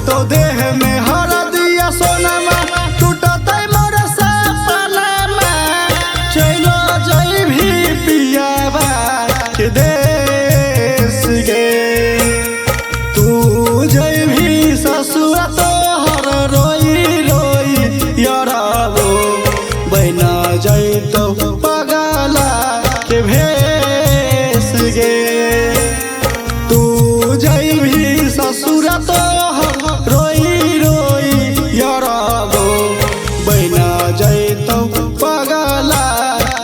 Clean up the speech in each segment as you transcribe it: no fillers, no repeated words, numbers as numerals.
तो देह में हर दिया सोनमा टूटत मोर सपनामा चलो जाई भी पियावा के देश गे तू जाई भी ससुर तोहर रोई रोई यारावो बना जाई तो पगला के भेस गे तू जाई भी ससुर तोहर रोई रोई यारावो बना जाई तो पगला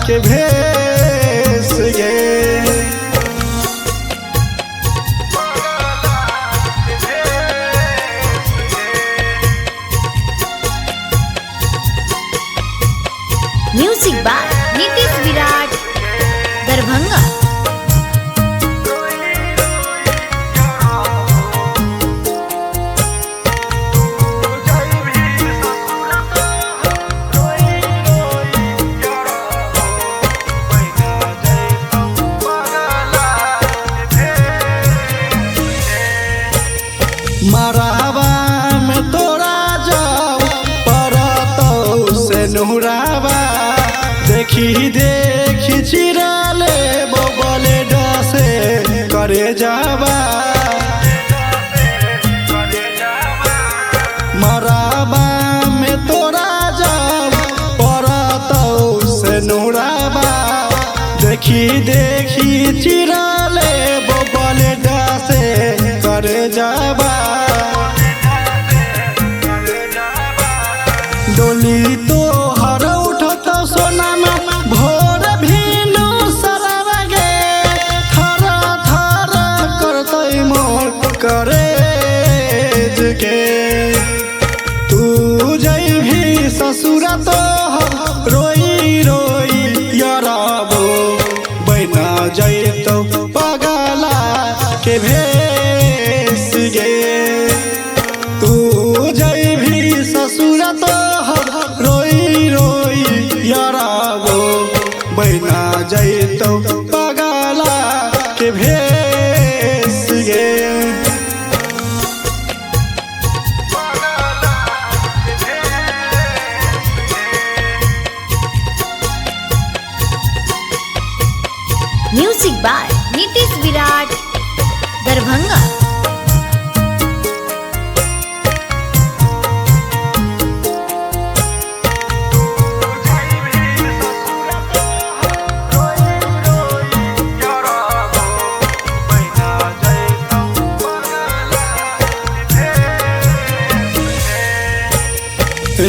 के भेस गे। म्यूजिक बाय नीतीश विराट दरभंगा। मरावा में तोरा जाओ परतो से नुहरावा देखी देखी चिराले बोले डसे करे जावा मरावा में तोरा जाओ परतो से नुहरावा देखी देखी चिराले बोले डसे करे जावा डोली तो हर उठत सोनामा भोर भीनु सरवा गे थर थर करतै मोर करेज के तू जाई भी ससुर तोहर रोई रोई याराबो बना जाई तो पगला के भेस गे तू जाई भी ससुर तोहर रोई रोई याराबो बना जाई तो पगला के भेस गे। म्यूजिक बाय नीतीश विराट दरभंगा।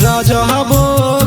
राजा बोल